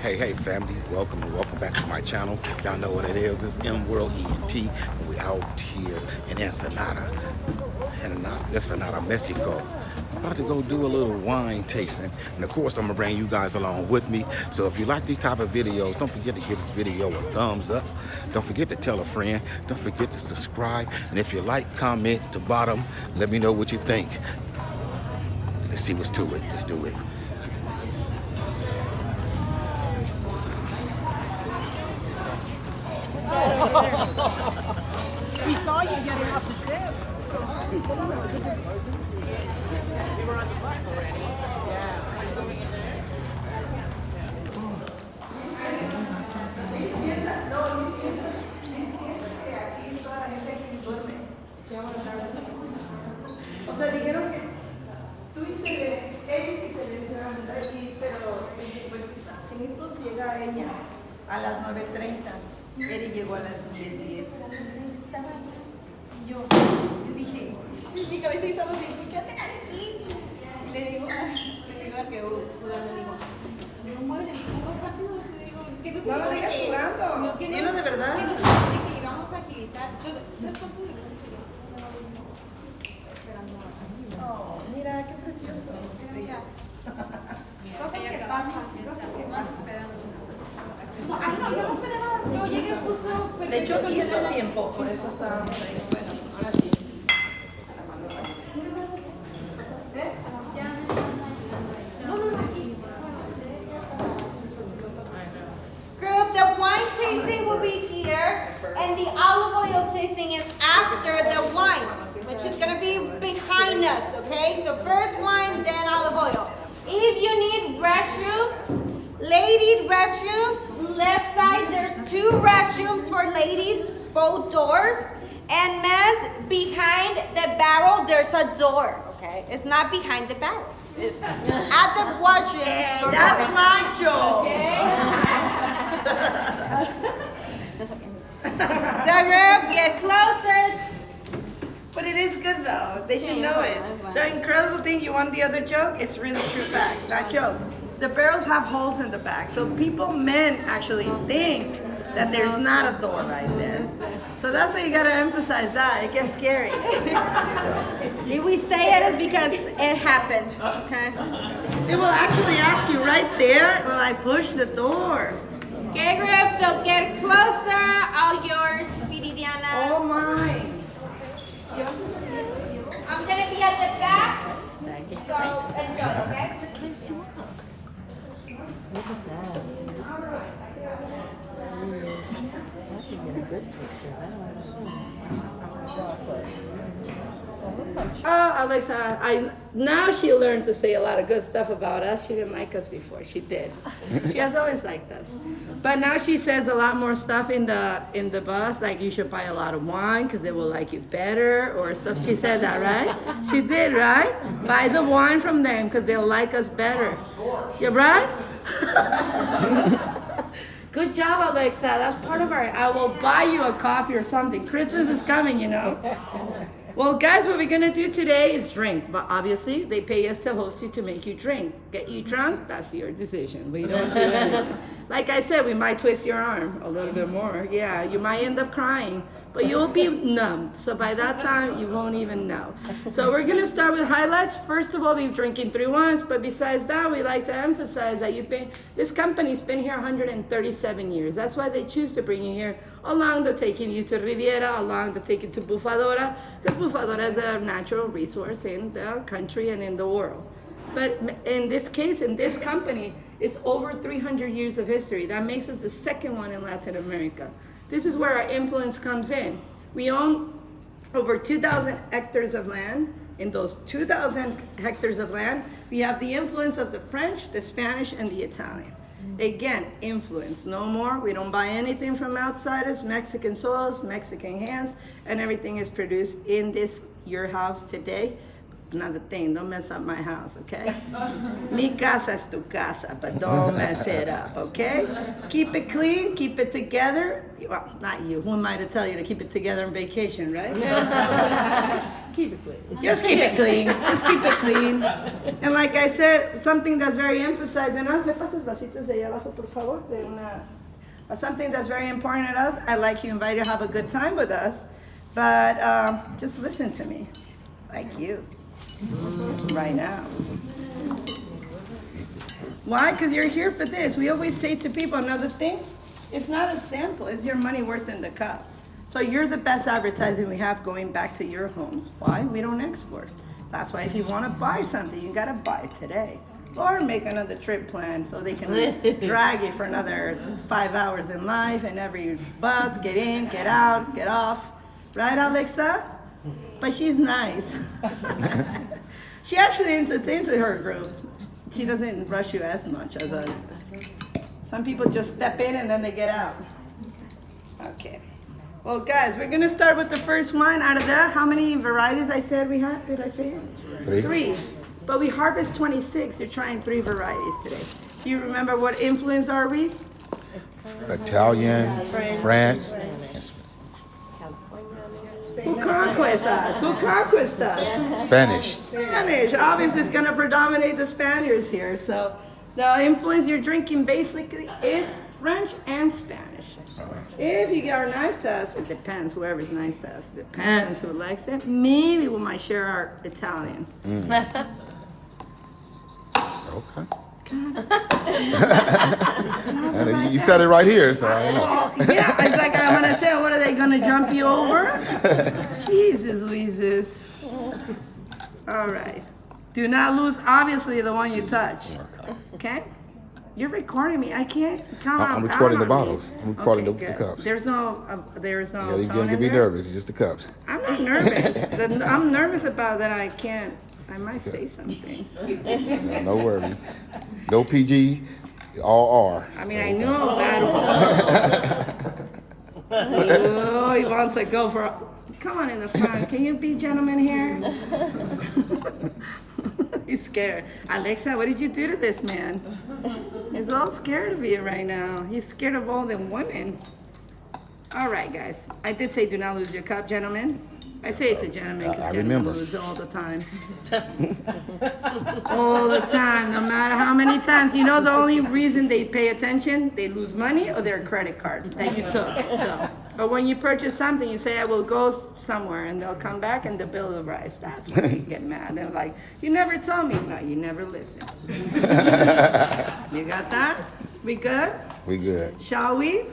Hey family, welcome and welcome back to my channel. Y'all know what it is. It's M World ENT, and we out here in Ensenada, Mexico. I'm about to go do a little wine tasting, and of course I'm gonna bring you guys along with me. So if you like these type of videos, don't forget to give this video a thumbs up. Don't forget to tell a friend. Don't forget to subscribe, and if you like, comment at the bottom. Let me know what you think. Let's see what's to it. Let's do it. We saw you getting off the ship. We were on the bus already. Yeah. O sea, dijeron que tú y Eric y se van a ir, pero en minutos llega ella a las 9:30. Eric llegó a las 10:10. Yo dije, mi cabeza estaba así, quédate aquí. Y le digo al que jugando, le digo, no mueves muy rápido. Que no, No lo digas jugando, no, que no, dilo de verdad. Que no se supone que íbamos a agilizar. ¿Sabes cuánto me esperando? Oh, mira, qué precioso. Mira. Cosas que pasan, estamos esperando. No, ay, no, yo no esperaba. Yo llegué justo perfecto. De hecho, hizo tiempo, por eso estábamos ahí. Bueno, ahora sí. Group, the wine tasting will be here, and the olive oil tasting is after the wine, which is gonna be behind us, okay? So first wine, then olive oil. If you need restrooms, ladies restrooms, left side, there's 2 restrooms for ladies, both doors. And men's, behind the barrels, there's a door, okay? It's not behind the barrels. It's at the washroom. Hey, that's macho. Okay? So group, get closer. But it is good though. They should know it. The incredible thing, you want the other joke? It's really true fact, not joke. The barrels have holes in the back, so men actually think that there's not a door right there. So that's why you gotta emphasize that. It gets scary. If we say it, it's because it happened, okay? They will actually ask you right there when I push the door. Okay, group, so get closer. All yours, Viridiana. Oh my. I'm gonna be at the back, so enjoy, okay? Look at that. I can get a good picture Alexa, now she learned to say a lot of good stuff about us. She didn't like us before. She did. She has always liked us. But now she says a lot more stuff in the bus, like you should buy a lot of wine because it will like you better or stuff. She said that, right? She did, right? Buy the wine from them because they'll like us better. Yeah, right? Good job, Alexa. That's part of I will buy you a coffee or something. Christmas is coming, you know. Well, guys, what we're gonna do today is drink. But obviously, they pay us to host you to make you drink. Get you drunk, that's your decision. We don't do anything. Like I said, we might twist your arm a little bit more. Yeah, you might end up crying, but you'll be numbed. So by that time, you won't even know. So we're gonna start with highlights. First of all, we're drinking 3 wines, but besides that, we like to emphasize that this company's been here 137 years. That's why they choose to bring you here, along to taking you to Riviera, along to take you to Bufadora, because Bufadora is a natural resource in the country and in the world. But in this case, in this company, it's over 300 years of history. That makes us the second one in Latin America. This is where our influence comes in. We own over 2,000 hectares of land. In those 2,000 hectares of land, we have the influence of the French, the Spanish, and the Italian. Again, influence, no more. We don't buy anything from outsiders, Mexican soils, Mexican hands, and everything is produced in your house today, another thing. Don't mess up my house, okay? Mi casa es tu casa, but don't mess it up, okay? Keep it clean, keep it together. Well, not you. Who am I to tell you to keep it together on vacation, right? Keep it clean. Just keep it clean. Just keep it clean. And like I said, something that's very emphasized in us, me pasas vasitos de allá abajo, por favor, something that's very important in us. I'd like you invited to have a good time with us, but just listen to me, like you, right now. Why? Because you're here for this. We always say to people another thing, it's not a sample, it's your money worth in the cup. So you're the best advertising we have going back to your homes. Why? We don't export. That's why if you want to buy something, you got to buy it today. Or make another trip plan so they can drag you for another 5 hours in life and every bus, get in, get out, get off. Right, Alexa? But she's nice. She actually entertains her group. She doesn't rush you as much as us. Some people just step in and then they get out. Okay. Well, guys, we're gonna start with the first wine. Out of that, how many varieties I said we had? Did I say it? Three. But we harvest 26. You're trying 3 varieties today. Do you remember what influence are we? Italian, France. Who conquests us? Who conquests us? Spanish. Spanish. Obviously, it's gonna predominate the Spaniards here. So the influence you're drinking basically is French and Spanish. If you are nice to us, it depends. Whoever's nice to us, depends who likes it. Maybe we might share our Italian. Okay. You said it right here, so I don't know. Well, yeah, it's like I'm gonna say, what are they gonna jump you over? Jesus, Louises. All right. Do not lose, obviously, the one you touch. Okay? You're recording me. I can't come out. I'm recording the out on me. bottles. I'm recording Okay, the good. cups. There's no Yeah, you tone don't in be there? nervous. It's just the cups. I'm not nervous. I'm nervous about that I might say something. No worries. No PG, all R. I mean, I know that. Oh, he wants to go for. Come on in the front. Can you be gentlemen here? He's scared. Alexa, what did you do to this man? He's all scared of you right now. He's scared of all the women. All right, guys. I did say do not lose your cup, gentlemen. I say it to gentlemen because gentlemen remember. lose all the time. All the time, no matter how many times. You know the only reason they pay attention, they lose money or their credit card that you took. So, but when you purchase something, you say, I will go somewhere, and they'll come back and the bill arrives. That's when they get mad. They're like, you never told me. No, you never listened. You got that? We good? We good. Shall we?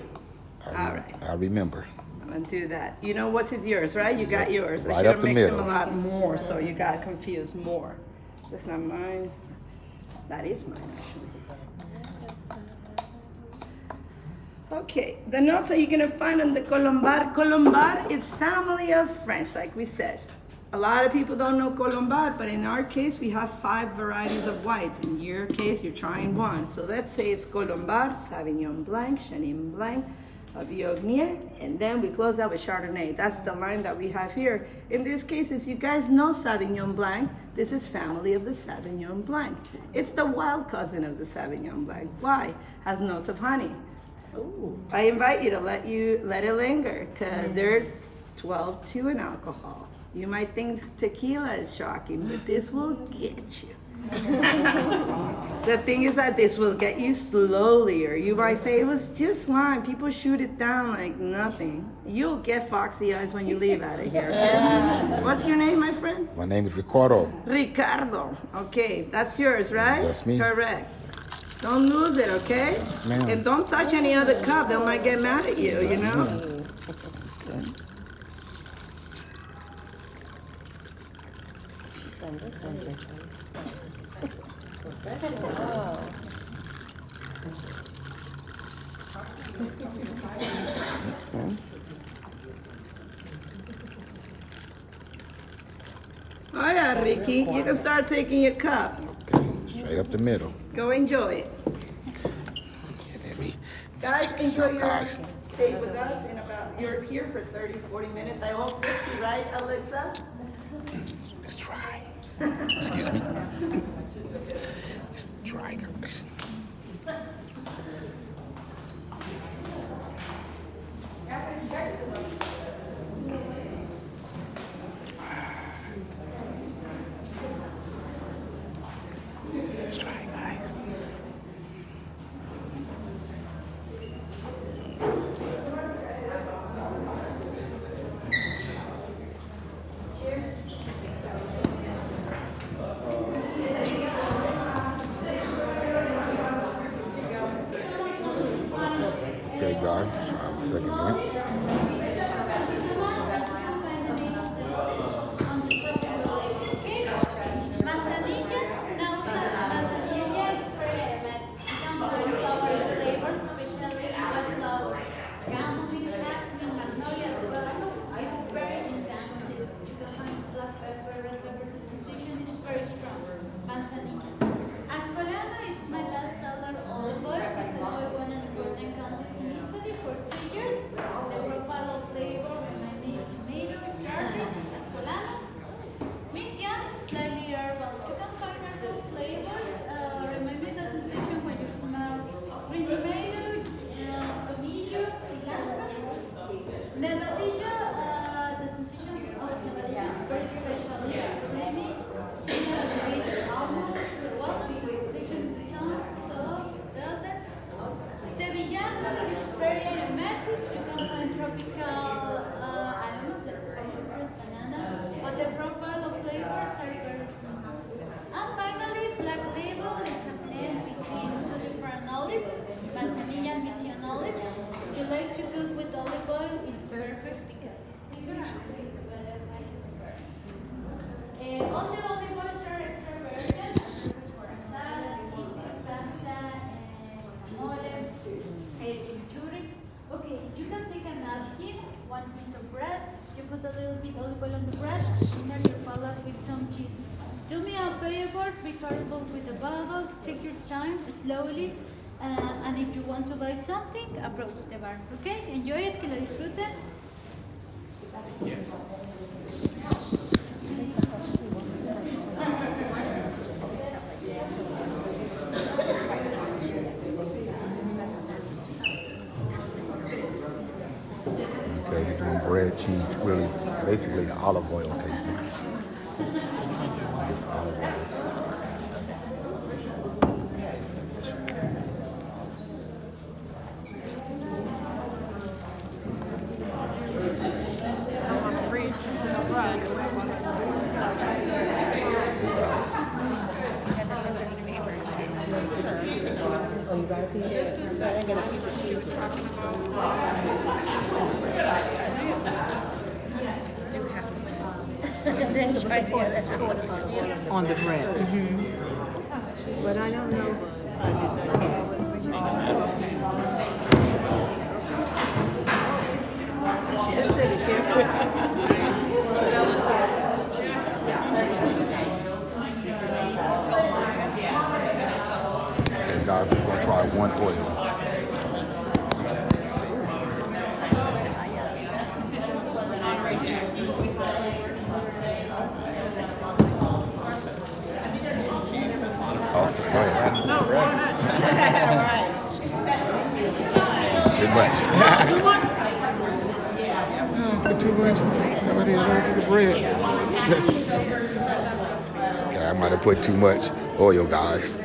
All right. I remember. I'm gonna do that. You know what's is yours, right? You got yours. I Right should up have the mixed them middle. a lot more, so you got confused more. That's not mine. That is mine, actually. Okay, the notes that you're gonna find on the Colombar. Colombar is family of French, like we said. A lot of people don't know Colombar, but in our case, we have 5 varieties of whites. In your case, you're trying 1. So let's say it's Colombar, Sauvignon Blanc, Chenin Blanc, Viognier, and then we close out with Chardonnay. That's the line that we have here. In this case, as you guys know Sauvignon Blanc, this is family of the Sauvignon Blanc. It's the wild cousin of the Sauvignon Blanc. Why? Has notes of honey. Ooh. I invite you to let it linger, because they're 12.2 in alcohol. You might think tequila is shocking, but this will get you. The thing is that this will get you slowly, or you might say it was just wine. People shoot it down like nothing. You'll get foxy eyes when you leave out of here. Okay? What's your name, my friend? My name is Ricardo. Ricardo. Okay, that's yours, right? That's me. Correct. Don't lose it, okay? Ma'am. And don't touch any other cup. They might get mad at you, you know? She's done this once or twice. Oh yeah, Ricky, you can start taking your cup. Okay, straight up the middle. Go enjoy it. Let me Guys, check this enjoy out, your guys. stay with us in about, you're here for 30, 40 minutes. I hope 50, right, Alexa? Let's try. Excuse me. It's dry, guys. Let's try it, guys. Okay, guys, try the second one. Manzanilla, now manzanilla, it's very element. You can find flower flavors, especially white flowers. Chamomile, jasmine, magnolia as well. It's very intensive. You can find black pepper, red pepper. The sensation is very strong. Manzanilla. Ascolano, it's my best seller olive oil. This olive oil won an important contest in Italy for 3 years. The profile of flavor remind me of tomato, garlic, Ascolano. Mission, slightly herbal. You can find herbal flavors. Remind me the sensation when you smell green tomato, tomillo, cilantro. Nevadillo, the sensation of Nevadillo is very special. It's creamy, similar to sweet almonds. What is the sensation of the tongue? Soft, velvet. Sevillano, it's very aromatic. You can find tropical aromas like citrus, banana. But the profile of flavors are very small. And finally, Black Label is a blend between two different olives, Manzanilla and Mission olive. If you like to cook with olive oil, it's perfect because it's delicious. All the olive oils are extra virgin, perfect for a salad, pasta, guacamoles, chimichurri. Okay, you can take a napkin, one piece of bread, you put a little bit olive oil on the bread, and then your palate with some cheese. Do me a favor, be careful with the bubbles, take your time, slowly, and if you want to buy something, approach the bar, okay? Enjoy it, que lo disfruten. Okay, we're doing bread, cheese, really, basically the olive oil tasting. Olive oil. Oh, you got a piece? I got a piece of cheese. And then try the other on the bread. But I don't know. That's it, careful. Okay, guys, we're gonna try one oil. Sauce is good. Too much. Put too much. I need another piece of bread. Okay, I might have put too much oil, guys. I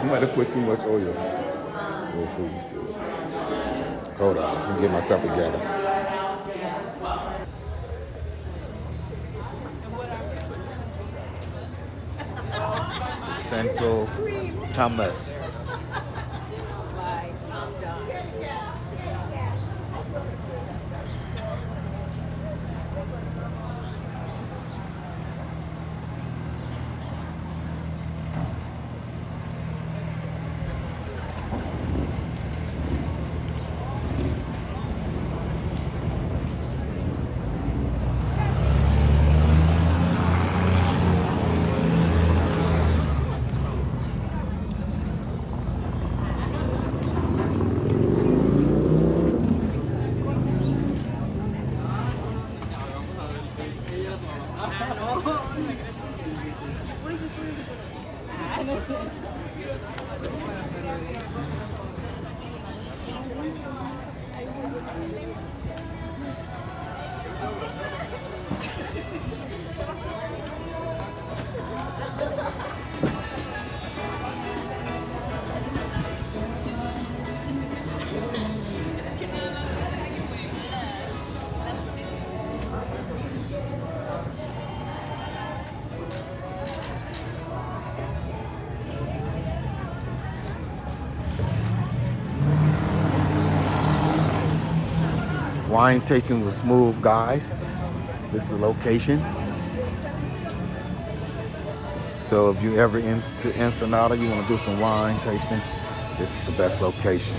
might have put too much oil. We'll see. Still. Hold on, let me get myself together. SANTO TOMAS. Wine tasting was smooth, guys. This is the location. So if you ever into Ensenada, you want to do some wine tasting, this is the best location.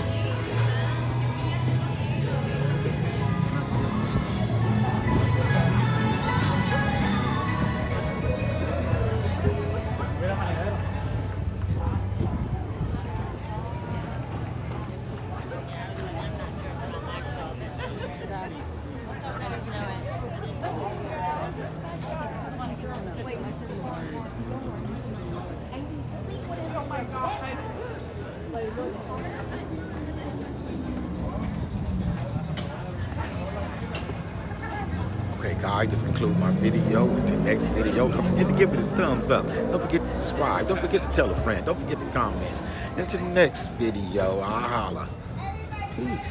Okay guys, just conclude my video. Until next video, don't forget to give it a thumbs up. Don't forget to subscribe. Don't forget to tell a friend. Don't forget to comment. Until the next video, I'll holla. Peace.